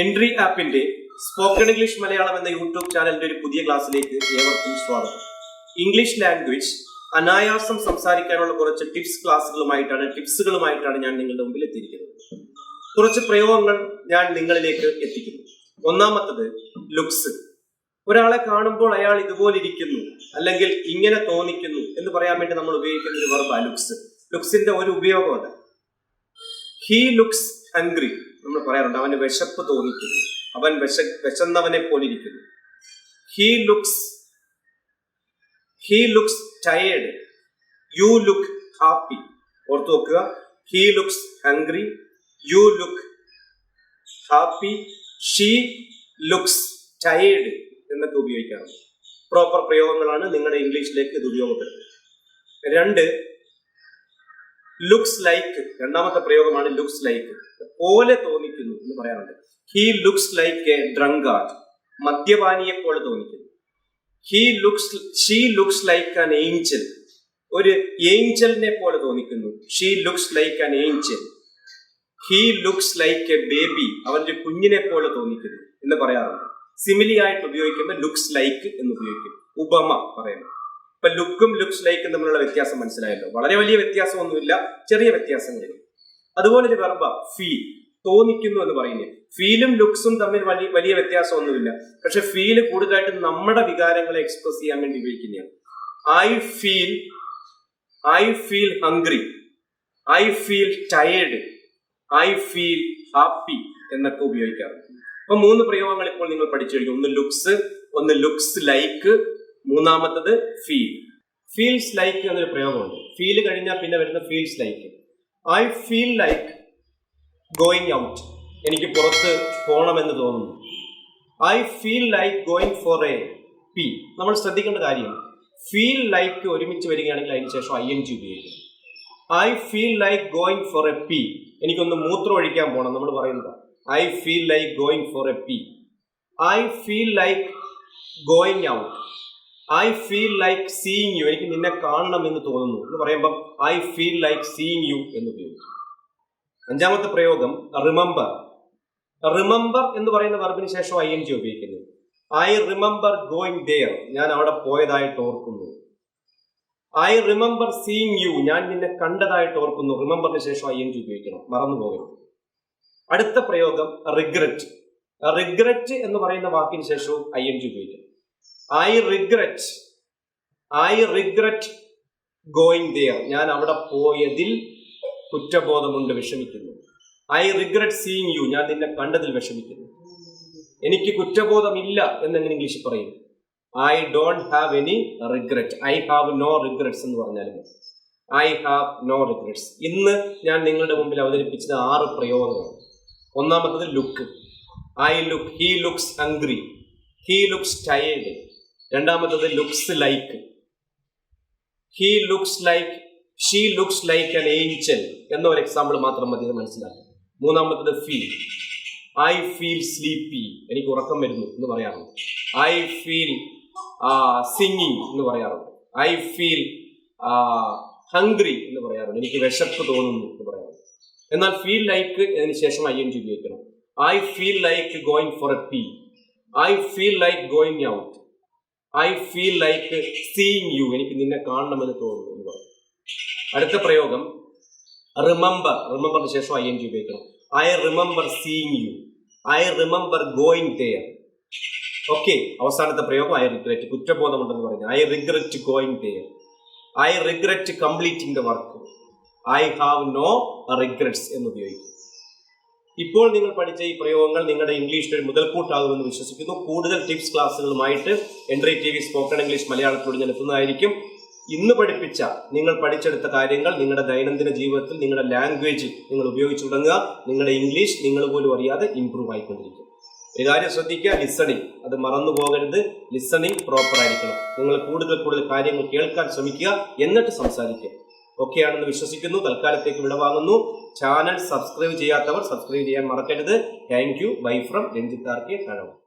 Entry ആപ്പിന്റെ spoken English Malayalam എന്ന YouTube ചാനലിന്റെ ഒരു പുതിയ ക്ലാസ്സിലേക്ക് ഏവർക്കും സ്വാഗതം. ഇംഗ്ലീഷ് ലാംഗ്വേജ് അനായാസം സംസാരിക്കാനുള്ള കുറച്ച് ടിപ്സുകളുമായിട്ടാണ് ഞാൻ നിങ്ങളുടെ മുമ്പിൽ എത്തിയിരിക്കുന്നത്. കുറച്ച് പ്രയോഗങ്ങൾ ഞാൻ നിങ്ങളിലേക്ക് എത്തിക്കുന്നു. ഒന്നാമത്തത് ലുക്സ്. ഒരാളെ കാണുമ്പോൾ അയാൾ ഇതുപോലെ ഇരിക്കുന്നു അല്ലെങ്കിൽ ഇങ്ങനെ തോന്നിക്കുന്നു എന്ന് പറയാൻ വേണ്ടി നമ്മൾ ഉപയോഗിക്കുന്ന ഒരു വെർബാ ലുക്സ്. ലുക്സിന്റെ ഒരു ഉപയോഗം അത്. ഹീ ലുക്സ് ഹംഗ്രി നമ്മൾ പറയാറുണ്ട്. അവന് വിശപ്പ് തോന്നിക്കുന്നു, അവൻ വിശന്നവനെ പോലെ ഇരിക്കുന്നു. He looks tired, you look happy. ഓർത്തു നോക്കുക, he looks hungry, you look happy, she looks tired എന്നൊക്കെ ഉപയോഗിക്കാറുണ്ട്. പ്രോപ്പർ പ്രയോഗങ്ങളാണ്. നിങ്ങളുടെ ഇംഗ്ലീഷിലേക്ക് ഇത് ഉപയോഗപ്പെടുത്തുന്നത്. 2, ലുക്സ് ലൈക്ക്. രണ്ടാമത്തെ പ്രയോഗമാണ് ലുക്സ് ലൈക്ക്. പോലെ തോന്നിക്കുന്നു എന്ന് പറയാറുണ്ട്. He looks like a drunkard, മദ്യപാനിയെ പോലെ തോന്നിക്കുന്നു. She looks like an angel, ഒരു ഏഞ്ചലിനെ പോലെ തോന്നിക്കുന്നു. She looks like an angel. He looks like a baby, അവന്റെ കുഞ്ഞിനെ പോലെ തോന്നിക്കുന്നു എന്ന് പറയാറുണ്ട്. സിമിലി ആയിട്ട് ഉപയോഗിക്കുമ്പോൾ ലുക്സ് ലൈക്ക് എന്ന് ഉപയോഗിക്കും. ഉപമ പറയുന്നത്. ഇപ്പൊ ലുക്കും ലുക്സ് ലൈക്കും തമ്മിലുള്ള വ്യത്യാസം മനസ്സിലായല്ലോ. വളരെ വലിയ വ്യത്യാസമൊന്നുമില്ല, ചെറിയ വ്യത്യാസങ്ങളില്ല. അതുപോലെ ഒരു വെർബ ഫീൽ, തോന്നിക്കുന്നു എന്ന് പറയുന്നത്. ഫീലും ലുക്സും തമ്മിൽ വലിയ വ്യത്യാസമൊന്നുമില്ല. പക്ഷെ ഫീൽ കൂടുതലായിട്ട് നമ്മുടെ വികാരങ്ങളെ എക്സ്പ്രസ് ചെയ്യാൻ വേണ്ടി ഉപയോഗിക്കുന്നതാണ്. I feel hungry, I feel tired, I feel happy എന്നൊക്കെ ഉപയോഗിക്കാറുണ്ട്. അപ്പൊ 3 പ്രയോഗങ്ങൾ ഇപ്പോൾ നിങ്ങൾ പഠിച്ചു കഴിഞ്ഞു. ഒന്ന് ലുക്സ്, ഒന്ന് ലുക്സ് ലൈക്ക്, മൂന്നാമത്തത് ഫീൽ. ഫീൽസ് ലൈക്ക് എന്നൊരു പ്രയോഗമുണ്ട്. ഫീൽ കഴിഞ്ഞാൽ പിന്നെ വരുന്ന feels like. I feel like going out, എനിക്ക് പുറത്ത് പോകണമെന്ന് തോന്നുന്നു. I feel like going for A P. നമ്മൾ ശ്രദ്ധിക്കേണ്ട കാര്യം, ഫീൽ ലൈക്ക് ഒരുമിച്ച് വരികയാണെങ്കിൽ അതിന് ശേഷം ING ഉപയോഗിക്കും. I feel like going for A P, എനിക്കൊന്ന് മൂത്രം ഒഴിക്കാൻ പോകണം നമ്മൾ പറയുന്നത്. I feel like going for A P. I feel like going out, I feel like seeing you, എനിക്ക് നിന്നെ കാണണം എന്ന് തോന്നുന്നു എന്ന് പറയുമ്പോൾ I feel like seeing you എന്ന് ഉപയോഗിക്കും. 5ാമത്തെ പ്രയോഗം റിമെമ്പർ. റിമെമ്പർ എന്ന് പറയുന്ന വെർബിന് ശേഷം ING ഉപയോഗിക്കുന്നു. ഐ റിമെമ്പർ ഗോയിങ് ദെയർ, ഞാൻ അവിടെ പോയതായിട്ട് ഓർക്കുന്നു. ഐ റിമെമ്പർ സീയിങ് യു, ഞാൻ നിന്നെ കണ്ടതായിട്ട് ഓർക്കുന്നു. റിമെമ്പറിന് ശേഷം ING ഉപയോഗിക്കണം, മറന്നു പോകരുത്. അടുത്ത പ്രയോഗം റിഗ്രറ്റ്. റിഗ്രറ്റ് എന്ന് പറയുന്ന വാക്കിന് ശേഷവും ING ഉപയോഗിക്കണം. ഐ റിഗ്രറ്റ് ഗോയിങ് ദെയർ, ഞാൻ അവിടെ പോയതിൽ കുറ്റബോധമുണ്ട്, വിഷമിക്കുന്നു. ഐ റിഗ്രറ്റ് സീയിങ് യു, ഞാൻ നിന്നെ കണ്ടതിൽ വിഷമിക്കുന്നു. എനിക്ക് കുറ്റബോധമില്ല എന്നെങ്ങനെ ഇംഗ്ലീഷിൽ പറയും? I don't have any regret. I have no regrets എന്ന് പറഞ്ഞാലും ഐ ഹാവ് നോ റിഗ്രറ്റ്സ്. ഇന്ന് ഞാൻ നിങ്ങളുടെ മുമ്പിൽ അവതരിപ്പിച്ചത് 6 പ്രയോഗങ്ങളാണ്. ഒന്നാമത്തത് look. He looks hungry, he looks tired. രണ്ടാമത്തത് looks like, she looks like an angel എന്ന ഒരു എക്സാമ്പിൾ മാത്രം മതി ഇത് മനസ്സിലാക്കാൻ. മൂന്നാമത്തത് ഫീൽ. ഐ ഫീൽ സ്ലീപ്പി, എനിക്ക് ഉറക്കം വരുന്നു എന്ന് പറയാറുണ്ട്. ഐ ഫീൽ സിംഗിങ് എന്ന് പറയാറുണ്ട്. ഐ ഫീൽ ഹംഗ്രി എന്ന് പറയാറുണ്ട്. എനിക്ക് വിശപ്പ് തോന്നുന്നു എന്ന് പറയാറുണ്ട്. എന്നാൽ ഫീൽ ലൈക്ക് അതിന് ശേഷം ING ഉപയോഗിക്കണം. I feel like going for A P, I feel like going out, I feel like seeing you, എനിക്ക് നിന്നെ കാണണമെന്ന് തോന്നുന്നു എന്ന് പറയും. അടുത്ത പ്രയോഗം റിമെമ്പർ. റിമെമ്പറിന് ശേഷം ING ഉപയോഗിക്കണം. I remember seeing you, I remember going there. Okay. അവസാനത്തെ പ്രയോഗം ഐ റിഗ്രറ്റ്, കുറ്റബോധമുണ്ടെന്ന് പറയുന്നത്. I regret going there, I regret completing the work, I have no regrets എന്ന് ഉപയോഗിക്കും. ഇപ്പോൾ നിങ്ങൾ പഠിച്ച ഈ പ്രയോഗങ്ങൾ നിങ്ങളുടെ ഇംഗ്ലീഷിൽ ഒരു മുതൽക്കൂട്ടാകുമെന്ന് വിശ്വസിക്കുന്നു. കൂടുതൽ ടിപ്സ് ക്ലാസ്സുകളുമായിട്ട് എൻട്രി TV സ്പോക്കൺ ഇംഗ്ലീഷ് മലയാളത്തിലൂടെ ഞാൻ എത്തുന്നതായിരിക്കും. ഇന്ന് പഠിപ്പിച്ച, നിങ്ങൾ പഠിച്ചെടുത്ത കാര്യങ്ങൾ നിങ്ങളുടെ ദൈനംദിന ജീവിതത്തിൽ നിങ്ങളുടെ ലാംഗ്വേജ് നിങ്ങൾ ഉപയോഗിച്ചു തുടങ്ങുക. നിങ്ങളുടെ ഇംഗ്ലീഷ് നിങ്ങൾ പോലും അറിയാതെ ഇംപ്രൂവ് ആയിക്കൊണ്ടിരിക്കും. ഒരു കാര്യം ശ്രദ്ധിക്കുക, ലിസണിങ്, അത് മറന്നു പോകരുത്. ലിസണിങ് പ്രോപ്പർ ആയിരിക്കണം. നിങ്ങൾ കൂടുതൽ കാര്യങ്ങൾ കേൾക്കാൻ ശ്രമിക്കുക, എന്നിട്ട് സംസാരിക്കുക. ഓക്കെ ആണെന്ന് വിശ്വസിക്കുന്നു. തൽക്കാലത്തേക്ക് വിടവാങ്ങുന്നു. ചാനൽ സബ്സ്ക്രൈബ് ചെയ്യാത്തവർ സബ്സ്ക്രൈബ് ചെയ്യാൻ മറക്കരുത്. Thank you. Bye from Ranjith RK.